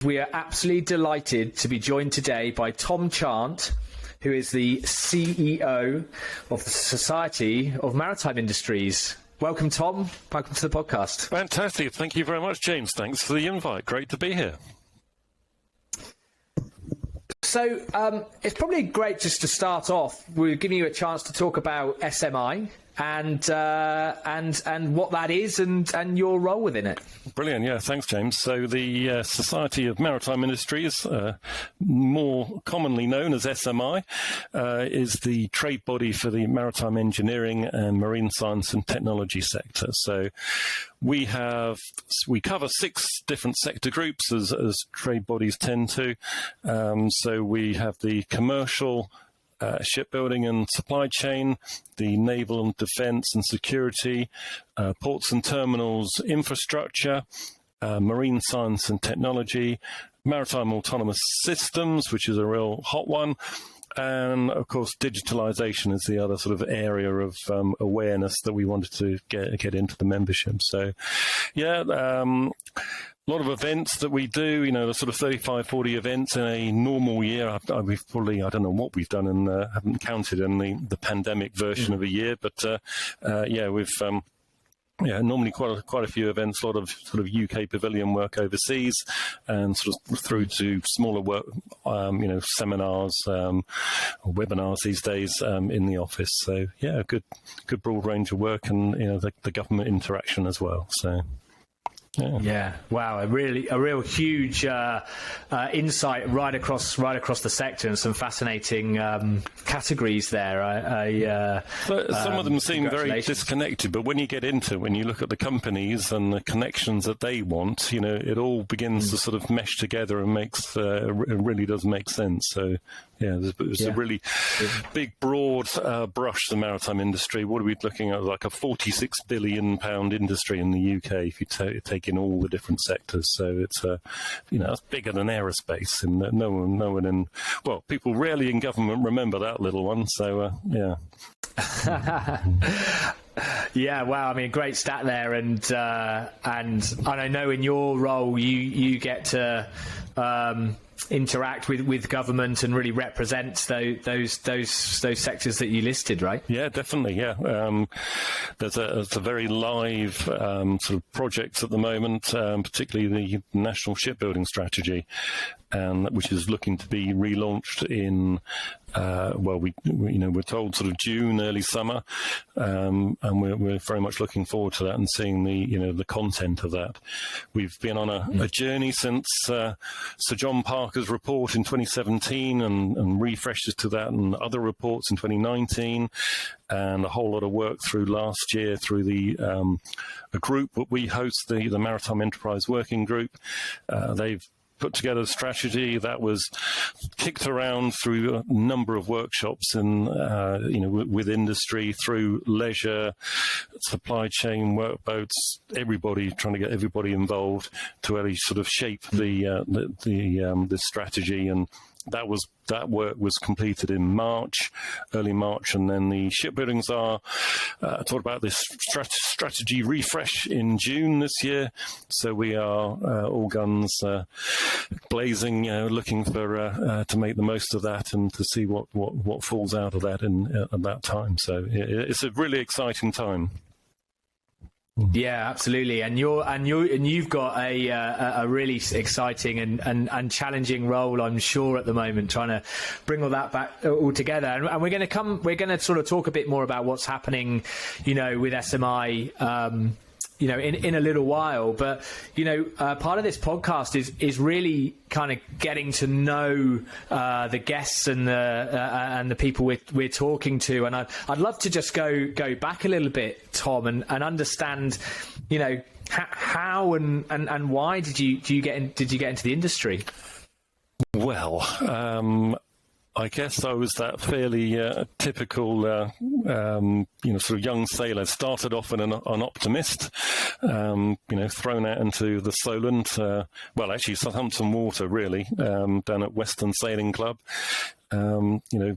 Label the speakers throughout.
Speaker 1: We are absolutely delighted to be joined today by Tom Chant, who is the CEO of the Society of Maritime Industries. Welcome, Tom. Welcome to the podcast.
Speaker 2: Fantastic. Thank you very much, James. Thanks for the invite. Great to be here.
Speaker 1: So it's probably great just to start off. We're giving you a chance to talk about SMI and what that is and your role within it.
Speaker 2: Brilliant. Yeah, thanks, James. So the Society of Maritime Industries, more commonly known as SMI, is the trade body for the maritime engineering and marine science and technology sector. So we cover 6 different sector groups as trade bodies tend to. So we have the commercial, shipbuilding and supply chain, the naval and defence and security, ports and terminals, infrastructure, marine science and technology, maritime autonomous systems, which is a real hot one, and of course digitalisation is the other sort of area of awareness that we wanted to get into the membership. So, yeah. A lot of events that we do, the sort of 35, 40 events in a normal year. We've probably, I don't know what we've done and haven't counted in the pandemic version of a year, but we've normally quite a few events, a lot of sort of UK pavilion work overseas, and sort of through to smaller work, seminars or webinars these days in the office. So yeah, a good broad range of work, and the government interaction as well. So.
Speaker 1: Yeah. Wow. A real huge insight right across the sector, and some fascinating categories there.
Speaker 2: Some of them seem very disconnected, but when you get into it, when you look at the companies and the connections that they want, it all begins to sort of mesh together and makes it really does make sense. So. Yeah, there's a really big, broad brush, the maritime industry. What are we looking at? Like a £46 billion industry in the UK if you take in all the different sectors. So it's, that's bigger than aerospace. And no one people rarely in government remember that little one. So, yeah.
Speaker 1: Yeah, wow. I mean, great stat there, and I know in your role you get to interact with government and really represent those sectors that you listed, right?
Speaker 2: Yeah, definitely. Yeah, there's a very live sort of projects at the moment, particularly the National Shipbuilding Strategy, which is looking to be relaunched in we're told sort of June, early summer, and we're very much looking forward to that and seeing the content of that. We've been on a journey since Sir John Parker's report in 2017 and refreshes to that, and other reports in 2019, and a whole lot of work through last year through a group that we host, the Maritime Enterprise Working Group. They've put together a strategy that was kicked around through a number of workshops and with industry, through leisure, supply chain, workboats, everybody, trying to get everybody involved to really sort of shape the strategy. And that work was completed in early March, and then the shipbuilding czar talked about this strategy refresh in June this year. So we are all guns blazing, looking for to make the most of that and to see what falls out of that at that time. So it's a really exciting time.
Speaker 1: Yeah, absolutely, and you've got a really exciting and challenging role, I'm sure, at the moment, trying to bring all that back all together. And we're going to sort of talk a bit more about what's happening, with SMI. In a little while, but part of this podcast is really kind of getting to know the guests and the people we're talking to, and I'd love to just go back a little bit, Tom, and understand, how and why did you get into the industry?
Speaker 2: Well, I guess I was that fairly typical, sort of young sailor. Started off an optimist, thrown out into the Solent, actually Southampton Water, really, down at Western Sailing Club. It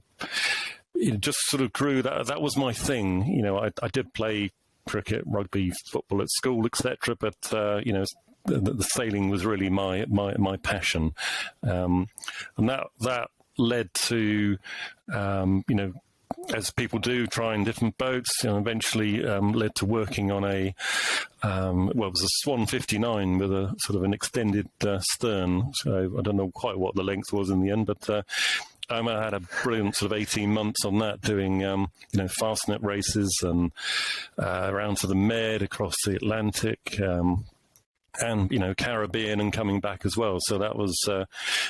Speaker 2: just sort of grew. That was my thing. I did play cricket, rugby, football at school, etc. But the sailing was really my passion, and that led to as people do, trying different boats, eventually led to working on it was a Swan 59 with a sort of an extended stern. So I don't know quite what the length was in the end, but I had a brilliant sort of 18 months on that, doing fastnet races and around to the Med, across the Atlantic. And Caribbean, and coming back as well. So that was, I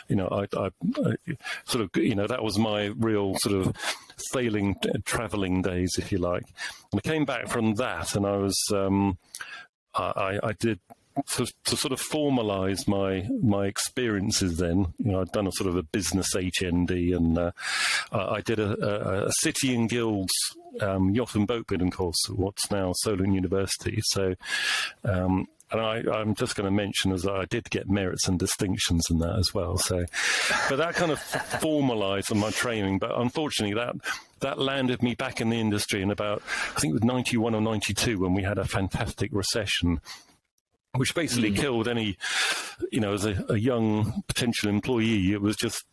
Speaker 2: sort of, that was my real sort of sailing, travelling days, if you like. And I came back from that, and I was, I did to sort of formalise my experiences. Then, I'd done a sort of a business HND, and I did a City and Guilds yacht and boat building course at what's now Solent University. So. And I'm just going to mention as I did get merits and distinctions in that as well. So, but that kind of formalised on my training. But unfortunately, that landed me back in the industry in about, I think it was 91 or 92, when we had a fantastic recession, which basically killed any, as a young potential employee. It was just,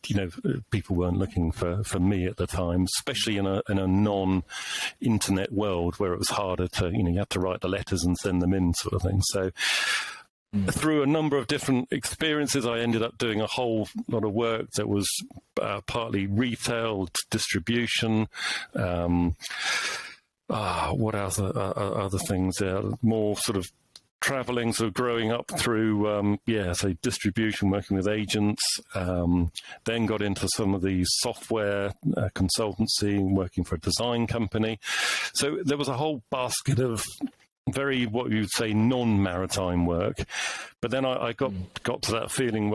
Speaker 2: people weren't looking for me at the time, especially in a non-internet world where it was harder to, you had to write the letters and send them in, sort of thing. So through a number of different experiences, I ended up doing a whole lot of work that was partly retail, distribution, what else other things? More sort of traveling, sort of growing up through, distribution, working with agents, then got into some of the software consultancy, working for a design company. So there was a whole basket of very, what you'd say, non-maritime work. But then I got to that feeling,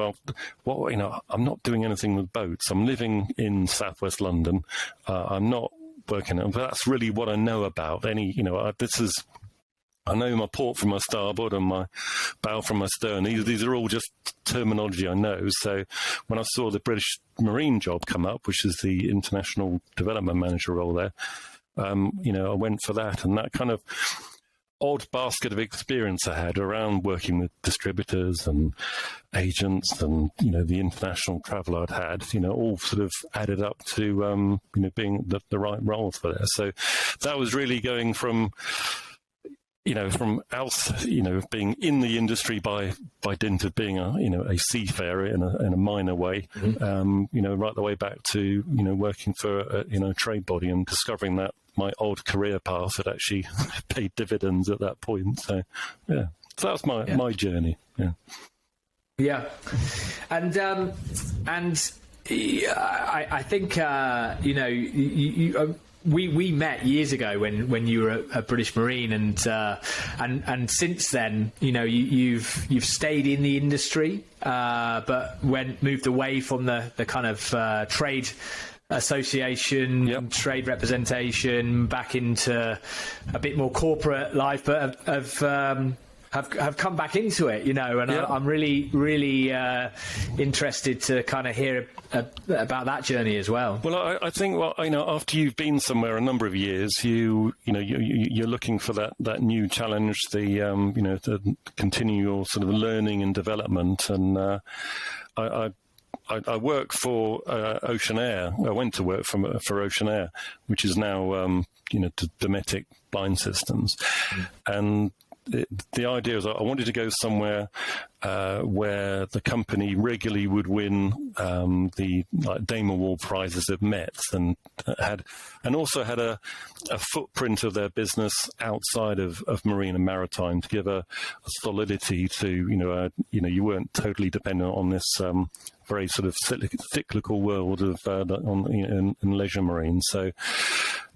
Speaker 2: I'm not doing anything with boats. I'm living in southwest London. I'm not working, but that's really what I know about. I know my port from my starboard and my bow from my stern. These are all just terminology I know. So when I saw the British Marine job come up, which is the International Development Manager role there, I went for that. And that kind of odd basket of experience I had around working with distributors and agents and, the international travel I'd had, all sort of added up to, being the right roles for there. So that was really going from being in the industry by dint of being a seafarer in a minor way, right the way back to, working for a trade body, and discovering that my odd career path had actually paid dividends at that point. So, yeah, so that's my journey. Yeah.
Speaker 1: Yeah. And I think, we met years ago when you were a British Marine, and since then, you've stayed in the industry, but moved away from the kind of trade association, trade representation, back into a bit more corporate life, but have come back into it, and I'm really, really interested to kind of hear about that journey as well.
Speaker 2: Well, I think, after you've been somewhere a number of years, you're looking for that new challenge, to continue your sort of learning and development. And I work for Ocean Air. I went to work for Ocean Air, which is now Dometic Blind Systems, and the idea is I wanted to go somewhere where the company regularly would win the Dame Award prizes at Mets, and also had a footprint of their business outside of marine and maritime, to give a solidity to you weren't totally dependent on this very sort of cyclical world of in leisure marine. So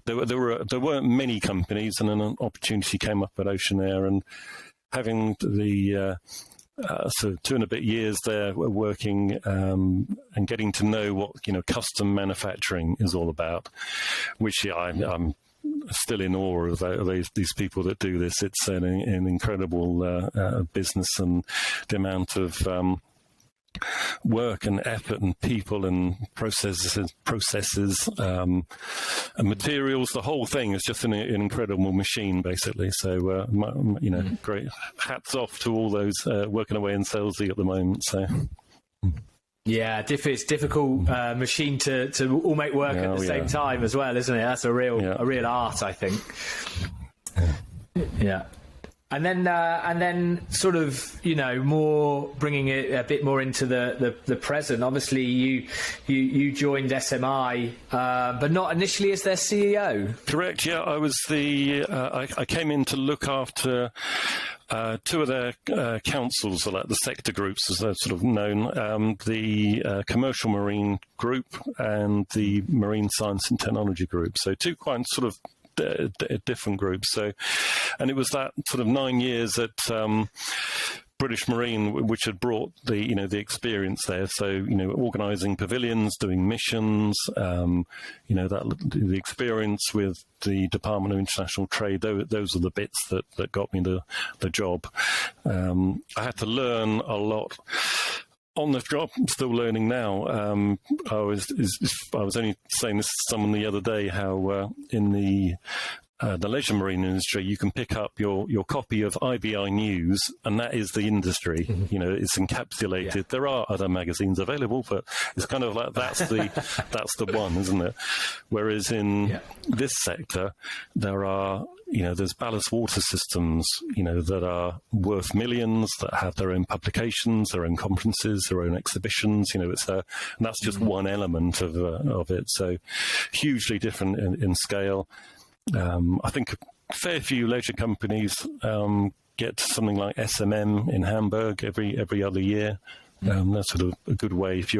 Speaker 2: there weren't many companies, and an opportunity came up at Ocean Air, and having the so 2 and a bit years there working and getting to know what custom manufacturing is all about, which I'm still in awe of these people that do this. It's an incredible business, and the amount of work and effort and people and processes and materials. The whole thing is just an incredible machine, basically. So, great hats off to all those working away in Selsey at the moment. So.
Speaker 1: Yeah, it's difficult machine to all make work at the same time as well, isn't it? That's a real art, I think. Yeah. And then sort of, more bringing it a bit more into the present. Obviously, you joined SMI, but not initially as their CEO.
Speaker 2: Correct. Yeah, I was I came in to look after two of their councils, or like the sector groups, as they're sort of known, the Commercial Marine Group and the Marine Science and Technology Group. So two quite sort of different groups. So, and it was that sort of 9 years at British Marine which had brought the experience there. So, organising pavilions, doing missions, the experience with the Department of International Trade. Those are the bits that got me the job. I had to learn a lot on the job. I'm still learning now. I was only saying this to someone the other day, how in the leisure marine industry, you can pick up your copy of IBI News, and that is the industry. It's encapsulated. Yeah. There are other magazines available, but it's kind of like that's the one, isn't it? Whereas in this sector, there are there's ballast water systems, that are worth millions, that have their own publications, their own conferences, their own exhibitions. And that's just one element of it. So hugely different in scale. I think a fair few leisure companies get something like SMM in Hamburg every other year. That's sort of a good way if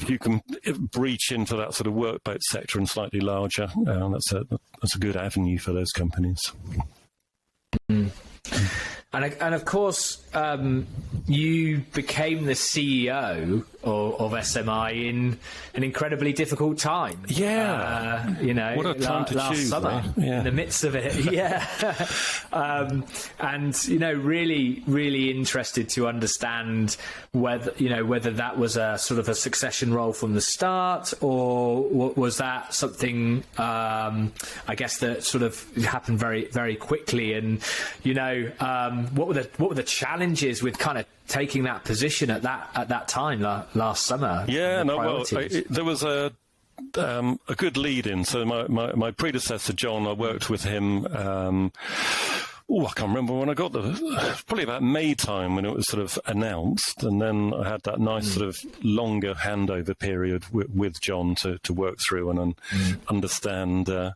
Speaker 2: you can breach into that sort of workboat sector and slightly larger. That's a good avenue for those companies.
Speaker 1: And of course, you became the CEO of SMI in an incredibly difficult time.
Speaker 2: Yeah.
Speaker 1: What
Speaker 2: a time to
Speaker 1: last
Speaker 2: choose,
Speaker 1: summer, in the midst of it. Yeah. And, really, really interested to understand whether that was a sort of a succession role from the start, or was that something, I guess, that sort of happened very, very quickly. And, what were the challenges with kind of taking that position at that time last summer?
Speaker 2: Yeah, there was a good lead in. So my predecessor John, I worked with him. I can't remember when I got probably about May time when it was sort of announced, and then I had that nice sort of longer handover period with John to work through and understand, the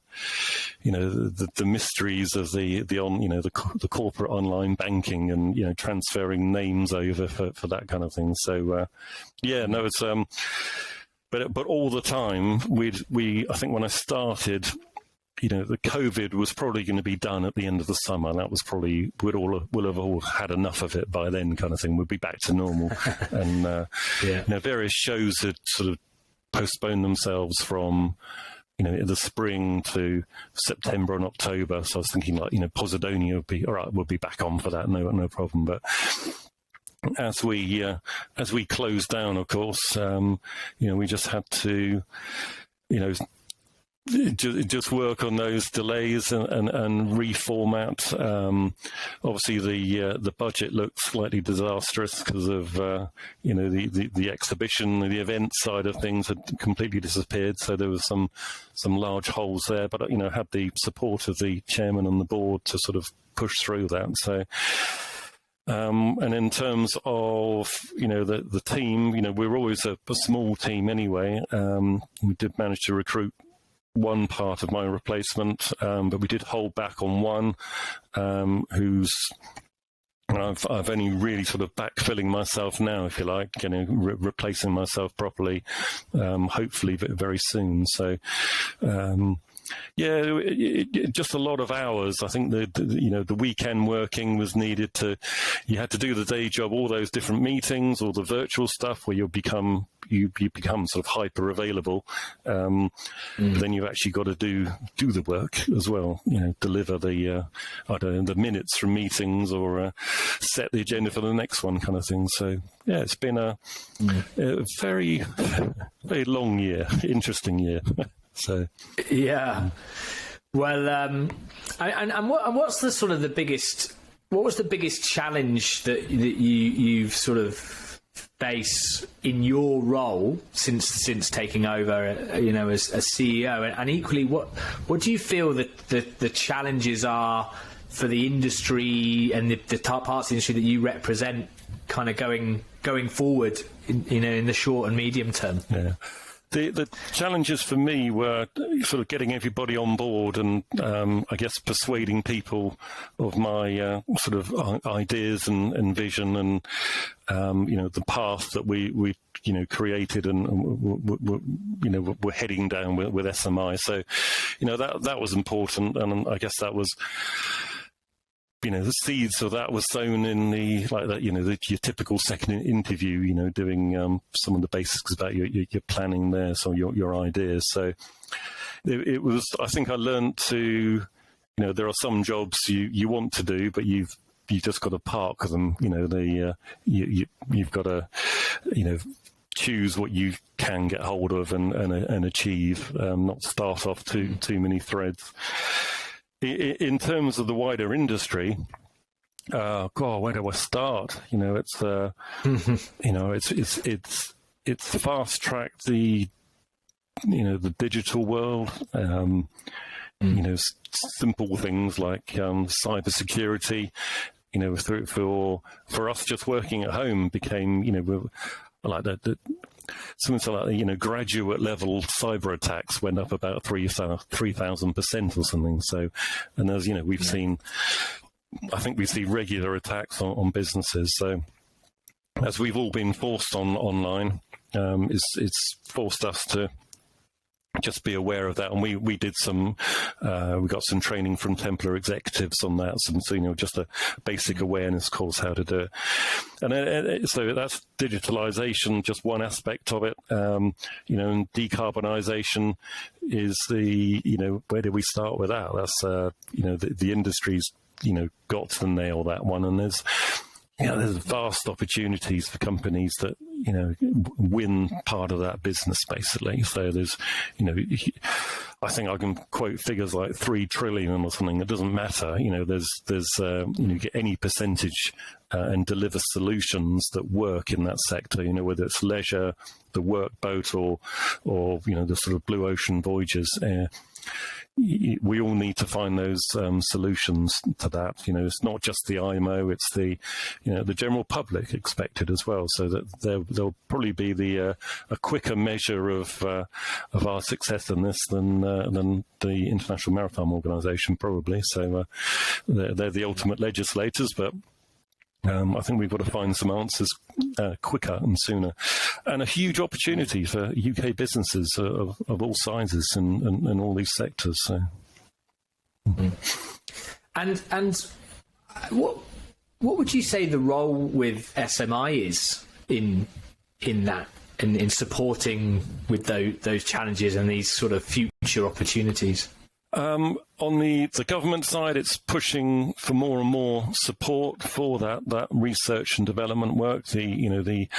Speaker 2: mysteries of the corporate online banking and transferring names over for that kind of thing. So it's but all the time I think when I started, the COVID was probably going to be done at the end of the summer. That was probably, we'll have all had enough of it by then, kind of thing. We'd be back to normal. And, various shows had sort of postponed themselves from, the spring to September and October. So I was thinking Posidonia would be, all right, we'll be back on for that. No problem. But as we closed down, of course, we just had to, just work on those delays and reformat. Obviously, the budget looked slightly disastrous because of the exhibition, the event side of things had completely disappeared. So there was some large holes there. But had the support of the chairman and the board to sort of push through that. So. And in terms of, the team, we're always a small team anyway. We did manage to recruit one part of my replacement, but we did hold back on one who's I've only really sort of backfilling myself now, if you like, replacing myself properly, hopefully very soon. So, just a lot of hours. I think the weekend working was needed you had to do the day job, all those different meetings, all the virtual stuff where you'll become, you become sort of hyper available. But then you've actually got to do the work as well. Deliver the the minutes from meetings, or set the agenda for the next one, kind of thing. So yeah, it's been a very, very long year, interesting year. So
Speaker 1: yeah. Well, and what's the sort of the biggest? What was the biggest challenge that you've sort of faced in your role since taking over, as CEO? And equally, what do you feel that the challenges are for the industry and the parts of the industry that you represent, kind of going forward, in the short and medium term?
Speaker 2: Yeah. The challenges for me were sort of getting everybody on board, and I guess persuading people of my sort of ideas and vision, and the path that we created and we're heading down with SMI. So that was important, and I guess that was. The seeds of that was sown in your typical second interview, doing some of the basics about your planning there, so your ideas. So it was, I think I learned to, there are some jobs you want to do, but you've just got to park them, you've got to, choose what you can get hold of and achieve, not start off too many threads. In terms of the wider industry, God, where do I start? It's fast tracked the digital world. Simple things like cybersecurity. For us, just working at home became like that. Something like graduate level cyber attacks went up about 3,000% or something. So, and as we've seen, I think we see regular attacks on businesses. So, as we've all been forced online, it's forced us to just be aware of that. And we did we got some training from Templar executives on that. So just a basic awareness course how to do it. And so that's digitalization, just one aspect of it. And decarbonisation is where do we start with that? That's, the industry's, got to nail that one. And there's vast opportunities for companies that, win part of that business, basically. So there's, I think I can quote figures like 3 trillion or something. It doesn't matter. There's get any percentage and deliver solutions that work in that sector, whether it's leisure, the workboat, or the sort of blue ocean voyages. We all need to find those solutions to that. It's not just the IMO; it's the general public expected as well. So that there'll probably be a quicker measure of our success in this than the International Maritime Organization probably. So they're the ultimate legislators, but. I think we've got to find some answers quicker and sooner, and a huge opportunity for UK businesses of all sizes and all these sectors. So, and what would you say the role with SMI is in that, in supporting with those challenges and these sort of future opportunities? On the government side, it's pushing for more and more support for that research and development work. The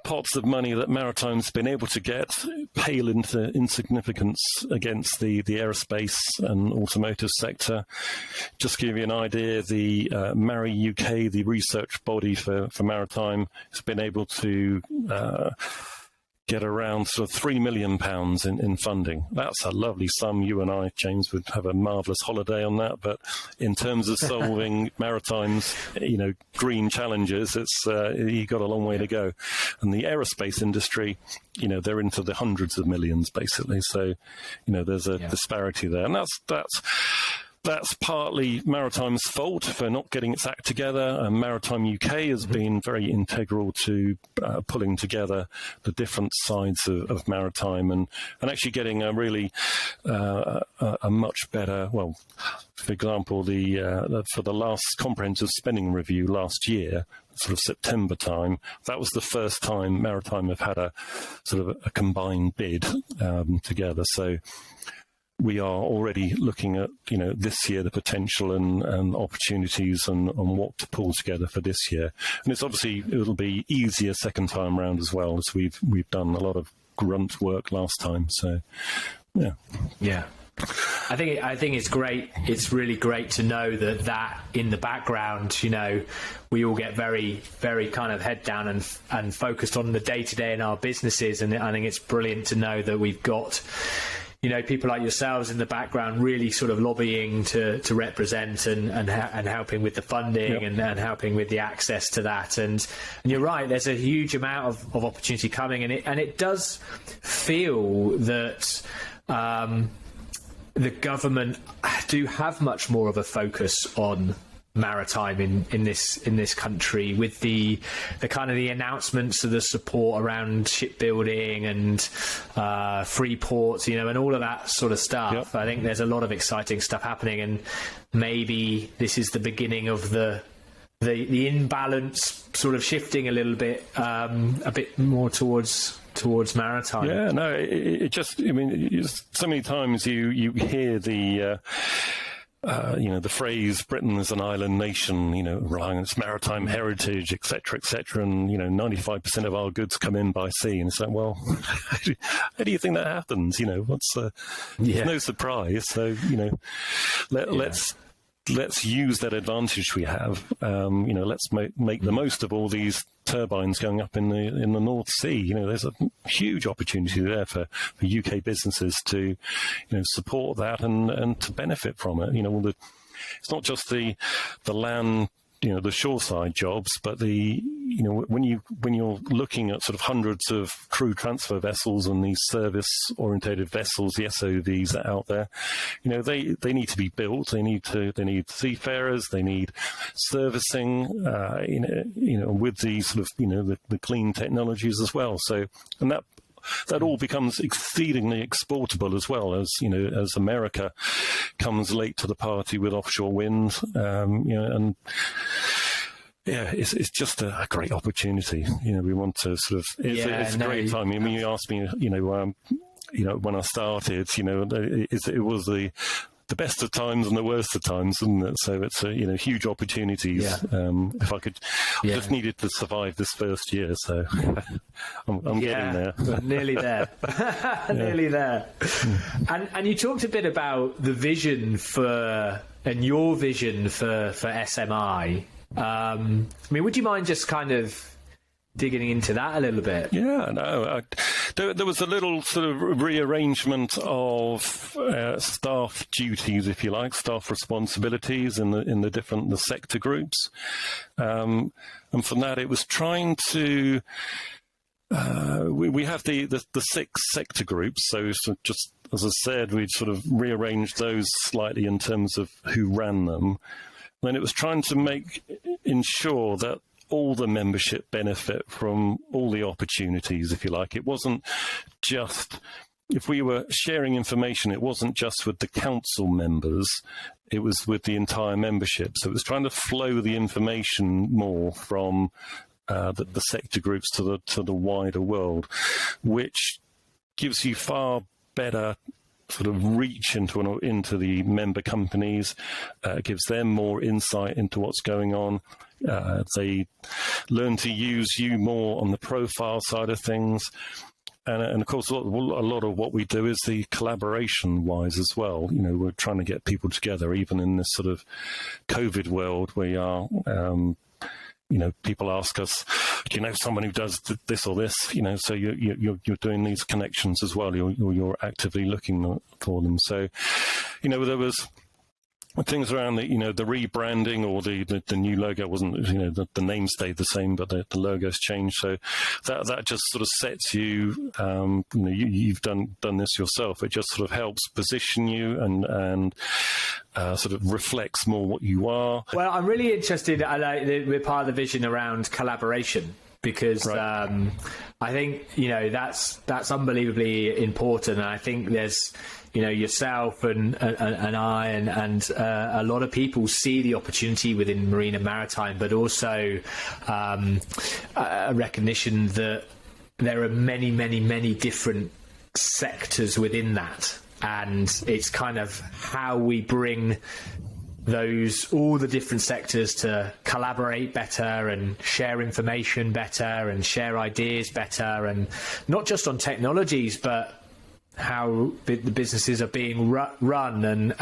Speaker 2: pots of money that Maritime's been able to get pale into insignificance against the aerospace and automotive sector. Just to give you an idea, the MARI UK, the research body for maritime, has been able to get around sort of £3 million in funding. That's a lovely sum. You and I, James, would have a marvellous holiday on that. But in terms of solving maritime's, green challenges, it's you got a long way to go. And the aerospace industry, they're into the hundreds of millions basically. So, there's a disparity there, and that's partly Maritime's fault for not getting its act together. And Maritime UK has been very integral to pulling together the different sides of maritime and actually getting a really a much better, for example, for the last comprehensive spending review last year, sort of September time, that was the first time Maritime have had a sort of a combined bid together. So we are already looking at, this year, the potential and opportunities and what to pull together for this year. And it'll be easier second time round as well, as we've done a lot of grunt work last time. So, yeah.
Speaker 1: Yeah. I think it's great. It's really great to know that in the background, we all get very, very kind of head down and focused on the day to day in our businesses. And I think it's brilliant to know that we've got, people like yourselves in the background really sort of lobbying to represent and helping with the funding. Yep. and helping with the access to that. And you're right, there's a huge amount of opportunity coming, and it does feel that the government do have much more of a focus on maritime in this country, with the kind of the announcements of the support around shipbuilding and free ports, and all of that sort of stuff. Yep. I think there's a lot of exciting stuff happening, and maybe this is the beginning of the imbalance sort of shifting a little bit, a bit more towards maritime.
Speaker 2: Yeah, no, it just, so many times you hear the phrase "Britain is an island nation," relying on its maritime heritage, etc., and 95% of our goods come in by sea, and it's like, well, how do you think that happens? What's no surprise. So let's use that advantage we have. Let's make the most of all these turbines going up in the North Sea. There's a huge opportunity there for UK businesses to, support that and to benefit from it. It's not just the land, the shoreside jobs, but when you're looking at sort of hundreds of crew transfer vessels and these service-orientated vessels, the SOVs that are out there, they need to be built. They need seafarers. They need servicing. With these sort of the clean technologies as well. So, and that all becomes exceedingly exportable as well, as as America comes late to the party with offshore wind, and yeah, it's just a great opportunity. We want to sort of it's a great time. I mean, you asked me, when I started, it was the best of times and the worst of times, isn't it? So it's huge opportunities. Yeah. If I could, I just needed to survive this first year, so I'm getting there.
Speaker 1: Nearly there, nearly there. And you talked a bit about the vision and your vision for SMI. Would you mind just kind of digging into that a little bit?
Speaker 2: Yeah, no. There was a little sort of rearrangement of staff duties, if you like, staff responsibilities in the sector groups, and from that it was trying to. We have the 6 sector groups, so just as I said, we'd sort of rearranged those slightly in terms of who ran them. Then it was trying to ensure that all the membership benefit from all the opportunities, if you like. It wasn't just, if we were sharing information, it wasn't just with the council members, it was with the entire membership. So it was trying to flow the information more from the sector groups to the wider world, which gives you far better sort of reach into the member companies, gives them more insight into what's going on. They learn to use you more on the profile side of things. And of course, a lot of what we do is the collaboration-wise as well. We're trying to get people together, even in this sort of COVID world where you are, people ask us, do you know someone who does this or this? So you're doing these connections as well. You're actively looking for them. So, there was things around the rebranding or the new logo wasn't, the name stayed the same, but the logo's changed. So that just sort of sets you, you've done this yourself. It just sort of helps position you and sort of reflects more what you are.
Speaker 1: Well, I'm really interested. We're part of the vision around collaboration. because I think that's unbelievably important, and I think there's yourself and I and a lot of people see the opportunity within marine and maritime, but also a recognition that there are many different sectors within that, and it's kind of how we bring all the different sectors to collaborate better and share information better and share ideas better, and not just on technologies, but how the businesses are being run and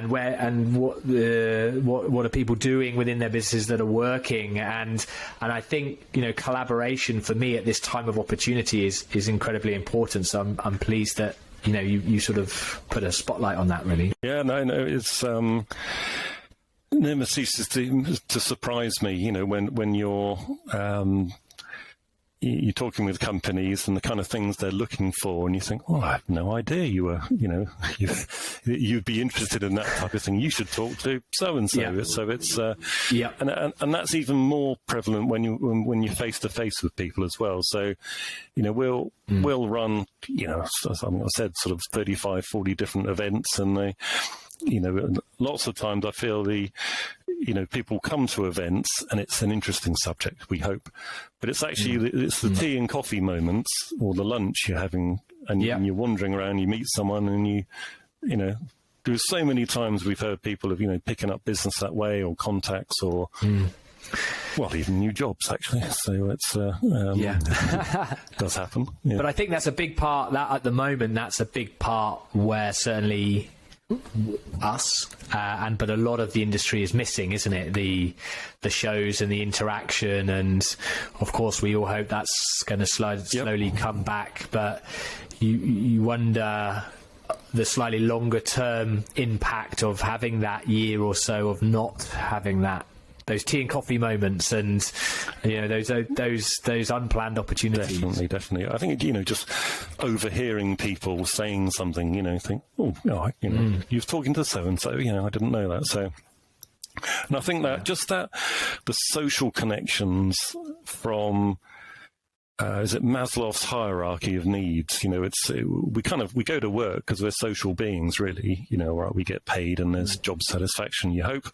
Speaker 1: where and what are people doing within their businesses that are working, and I think collaboration for me at this time of opportunity is incredibly important. So I'm pleased that you sort of put a spotlight on that, really.
Speaker 2: Yeah, no, it's never ceases to surprise me, when you're talking with companies and the kind of things they're looking for, and you think, oh, I have no idea you were, you'd be interested in that type of thing. You should talk to so and so.
Speaker 1: Yeah.
Speaker 2: So it's and that's even more prevalent when you're face to face with people as well. So, we'll run, as I said, sort of 35, 40 different events, and they, lots of times I feel people come to events and it's an interesting subject, we hope, but it's actually it's the tea and coffee moments or the lunch you're having, and you're wandering around, you meet someone, and there's so many times we've heard people of picking up business that way, or contacts, or well, even new jobs, actually. So it's it does happen. Yeah.
Speaker 1: But I think that's a big part. That at the moment, that's a big part where certainly us but a lot of the industry is missing, isn't it? The shows and the interaction, and of course we all hope that's going to slowly come back, but you wonder the slightly longer term impact of having that year or so of not having those tea and coffee moments, and those unplanned opportunities.
Speaker 2: Definitely. I think just overhearing people saying something, think, oh, you're talking to so and so. I didn't know that. So, and I think that just the social connections from. Is it Maslow's hierarchy of needs? We go to work because we're social beings, really. Right? We get paid, and there's job satisfaction, you hope,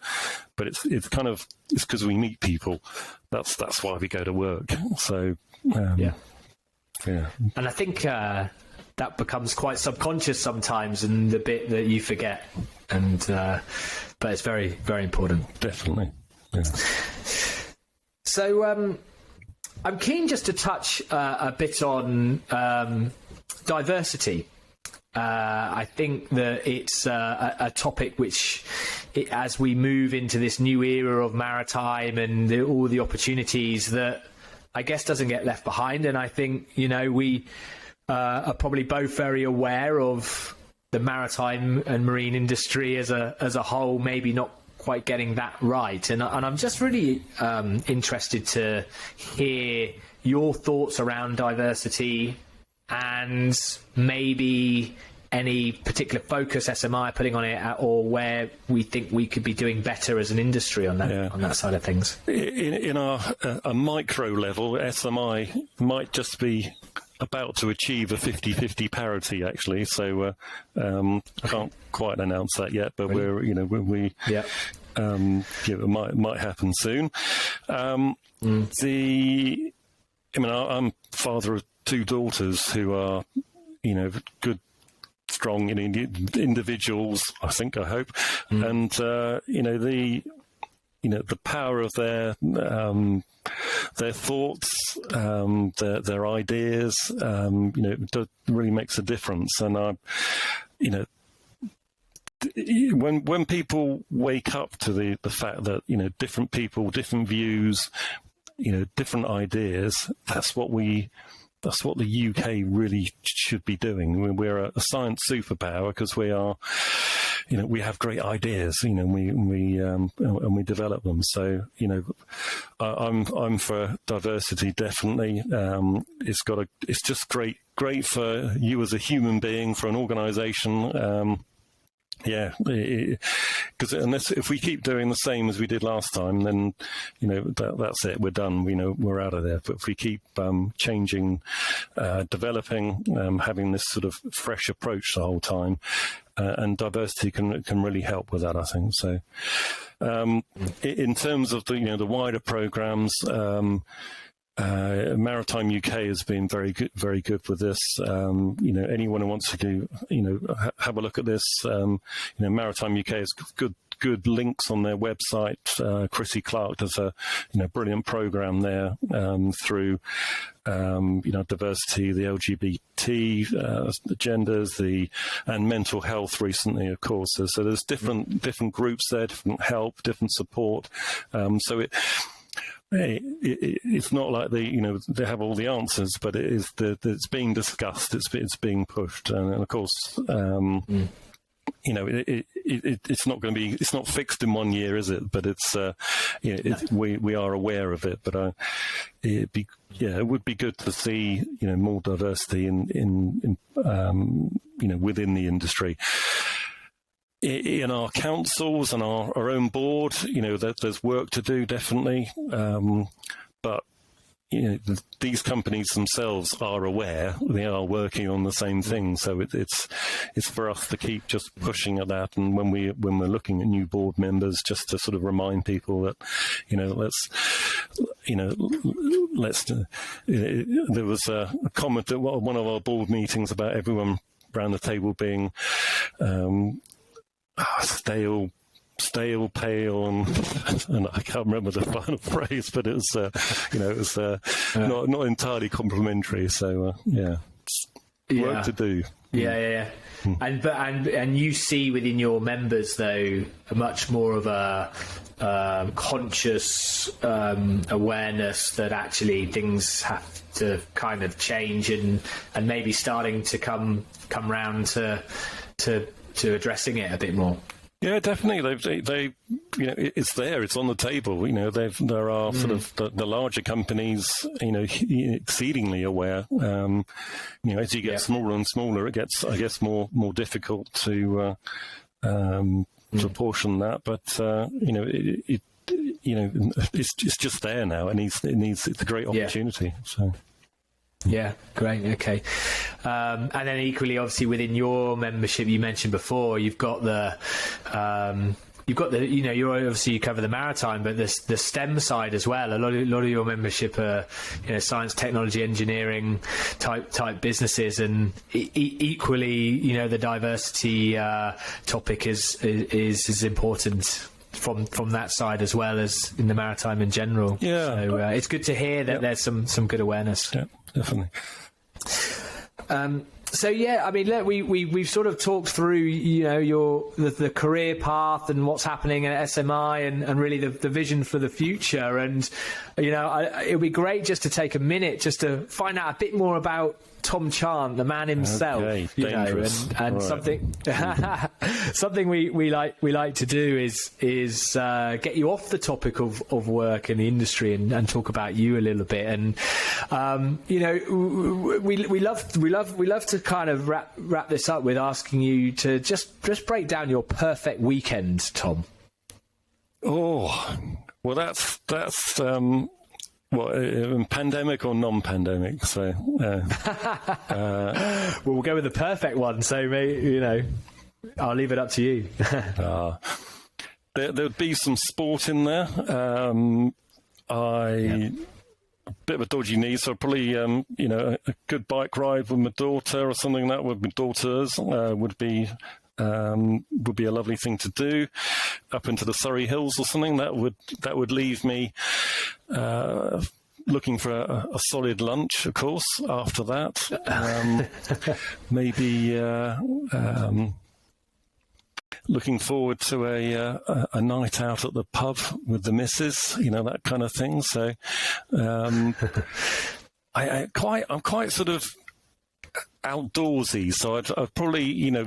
Speaker 2: but it's because we meet people. That's why we go to work. So yeah.
Speaker 1: And I think that becomes quite subconscious sometimes, and the bit that you forget, and but it's very, very important.
Speaker 2: Definitely. Yeah.
Speaker 1: So. I'm keen just to touch a bit on diversity. I think that it's a topic which, as we move into this new era of maritime and all the opportunities, that I guess doesn't get left behind. And I think, we are probably both very aware of the maritime and marine industry as a whole, maybe not quite getting that right, and I'm just really interested to hear your thoughts around diversity, and maybe any particular focus SMI are putting on it, or where we think we could be doing better as an industry on that side of things.
Speaker 2: In a micro level, SMI might just be about to achieve a 50-50 parity, actually. So I can't quite announce that yet, but it might happen soon. I'm father of two daughters who are, good, strong individuals. I hope, and the power of their thoughts, their ideas, really makes a difference. And when people wake up to the fact that different people, different views, different ideas, that's what the UK really should be doing. We're a science superpower because we are. We have great ideas, and we develop them. So, I'm for diversity, definitely. It's just great for you as a human being, for an organisation, Yeah, because unless if we keep doing the same as we did last time, then that's it. We're done. We're out of there. But if we keep changing, developing, having this sort of fresh approach the whole time, and diversity can really help with that, I think. So, in terms of the wider programs. Maritime UK has been very good with this. Anyone who wants to do, have a look at this. Maritime UK has good links on their website. Chrissy Clark does a brilliant program there through diversity, the LGBT genders, and mental health recently, of course. So there's different groups there, different help, different support. So it's not like they have all the answers, but it's being discussed. It's being pushed, and of course, it's not going to be. It's not fixed in 1 year, is it? But it's we are aware of it. But it would be good to see more diversity in within the industry. In our councils and our own board, there's work to do, definitely. But these companies themselves are aware; they are working on the same thing. So it's for us to keep just pushing at that. And when we're looking at new board members, just to sort of remind people that there was a comment at one of our board meetings about everyone around the table being. Stale, pale, and I can't remember the final phrase, but it was not entirely complimentary. So work to do.
Speaker 1: Yeah. And you see within your members though a much more of a conscious awareness that actually things have to kind of change and maybe starting to come round to addressing it a bit more.
Speaker 2: Yeah, definitely. They it's there. It's on the table. There are sort of the larger companies, exceedingly aware. As you get smaller and smaller, it gets, I guess, more difficult to proportion that. But it's just there now. It's a great opportunity. Yeah. So.
Speaker 1: Yeah, great. Okay. And then equally, obviously, within your membership, you mentioned before, you've got you obviously you cover the maritime, but the STEM side as well. A lot of your membership are, science, technology, engineering type businesses, and equally, the diversity topic is important from that side as well as in the maritime in general.
Speaker 2: Yeah.
Speaker 1: So it's good to hear that there's some good awareness.
Speaker 2: Yeah, definitely.
Speaker 1: So yeah, I mean, look, we've sort of talked through, the career path and what's happening at SMI and really the vision for the future. And it would be great just to take a minute just to find out a bit more about Tom Chant, the man himself,
Speaker 2: and
Speaker 1: right. something we like to do is get you off the topic of work in the industry and talk about you a little bit. And we love to kind of wrap this up with asking you to just break down your perfect weekend, Tom.
Speaker 2: Oh, well, that's. Pandemic or non-pandemic? So,
Speaker 1: well, we'll go with the perfect one. So, I'll leave it up to you.
Speaker 2: There'd be some sport in there. A bit of a dodgy knee, so probably a good bike ride with my daughter or something like that with my daughters would be a lovely thing to do. Up into the Surrey Hills or something that would leave me looking for a solid lunch, of course. After that, maybe looking forward to a night out at the pub with the missus, that kind of thing. So I'm quite sort of outdoorsy, so I'd probably a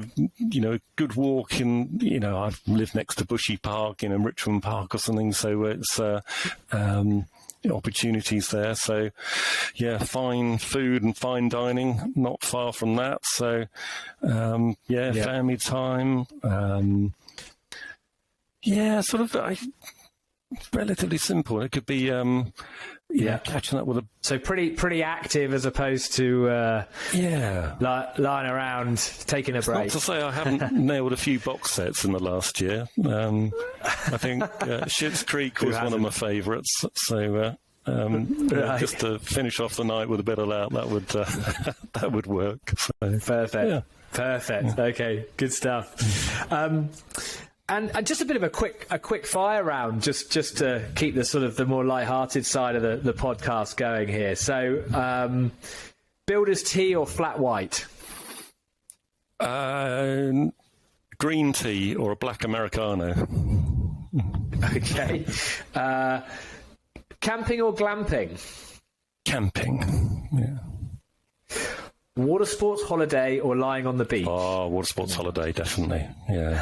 Speaker 2: good walk in I've lived next to Bushy Park, Richmond Park or something, so it's opportunities there. So, yeah, fine food and fine dining, not far from that. So, family time. Relatively simple. It could be, catching up with a...
Speaker 1: So pretty active as opposed to lying around taking a break.
Speaker 2: Not to say I haven't nailed a few box sets in the last year. I think Schitt's Creek was one of my favourites. So just to finish off the night with a bit of that would work. So,
Speaker 1: Perfect.
Speaker 2: Yeah.
Speaker 1: Perfect. Yeah. Okay, good stuff. And just a bit of a quick fire round, just to keep the sort of the more light-hearted side of the podcast going here. So, builder's tea or flat white?
Speaker 2: Green tea or a black Americano.
Speaker 1: Okay. Camping or glamping?
Speaker 2: Camping, yeah.
Speaker 1: Water sports holiday or lying on the beach?
Speaker 2: Oh, water sports holiday, definitely, yeah.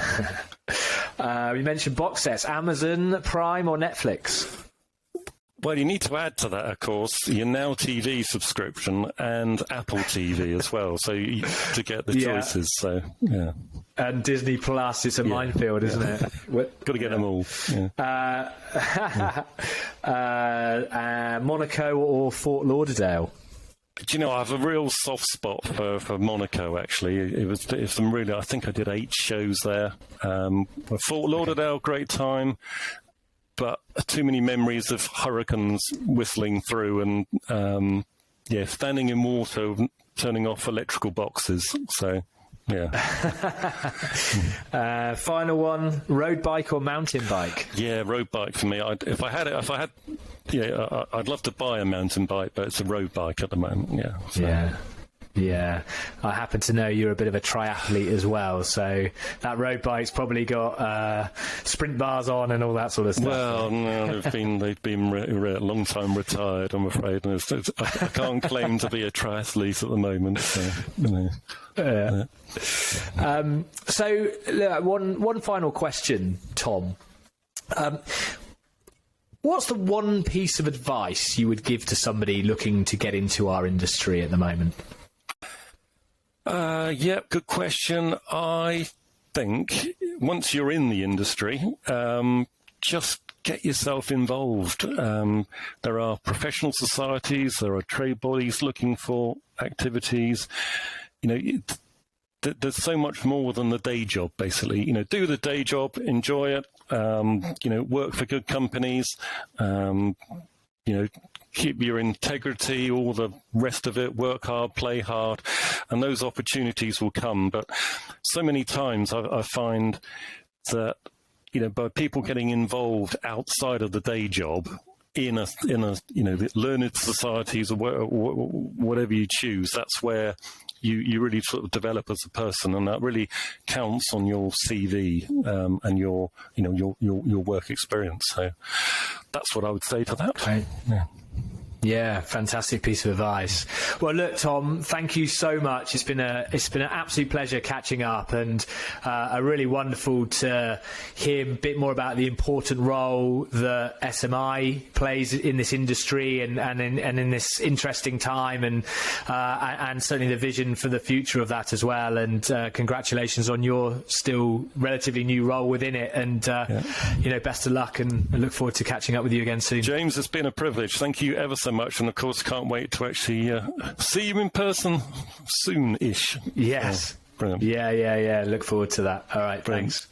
Speaker 1: You mentioned box sets. Amazon Prime or Netflix?
Speaker 2: Well, you need to add to that, of course, your Now TV subscription and Apple TV as well, so to get the choices. So, yeah.
Speaker 1: And Disney Plus, it's a minefield, isn't it?
Speaker 2: Got to get them all. Yeah.
Speaker 1: Monaco or Fort Lauderdale?
Speaker 2: Do you know, I have a real soft spot for Monaco, actually. It was some really, I think I did 8 shows there. Fort Lauderdale, great time, but too many memories of hurricanes whistling through and, standing in water, turning off electrical boxes. So, yeah.
Speaker 1: Final one, road bike or mountain bike?
Speaker 2: Yeah, road bike for me. I'd love to buy a mountain bike, but it's a road bike at the moment. Yeah. So.
Speaker 1: Yeah. I happen to know you're a bit of a triathlete as well, so that road bike's probably got sprint bars on and all that sort of stuff.
Speaker 2: Well, no, they've been a long time retired, I'm afraid. And I can't claim to be a triathlete at the moment. So,
Speaker 1: So, one final question, Tom. What's the one piece of advice you would give to somebody looking to get into our industry at the moment?
Speaker 2: Good question. I think once you're in the industry, just get yourself involved. There are professional societies, there are trade bodies looking for activities. There's so much more than the day job, basically. Do the day job, enjoy it, work for good companies, keep your integrity, all the rest of it, work hard, play hard, and those opportunities will come. But so many times I find that, by people getting involved outside of the day job, in the learned societies or whatever you choose, that's where you really sort of develop as a person, and that really counts on your CV and your work experience. So that's what I would say to that.
Speaker 1: Right.
Speaker 2: Yeah.
Speaker 1: Yeah, fantastic piece of advice. Well, look, Tom, thank you so much. It's been an absolute pleasure catching up, and really wonderful to hear a bit more about the important role that SMI plays in this industry and in this interesting time, and certainly the vision for the future of that as well. And congratulations on your still relatively new role within it, and best of luck, and I look forward to catching up with you again soon.
Speaker 2: James, it's been a privilege. Thank you ever so much, and of course can't wait to actually see you in person soon-ish.
Speaker 1: Yes.
Speaker 2: Brilliant.
Speaker 1: Yeah. Look forward to that. All right,
Speaker 2: Brilliant.
Speaker 1: Thanks.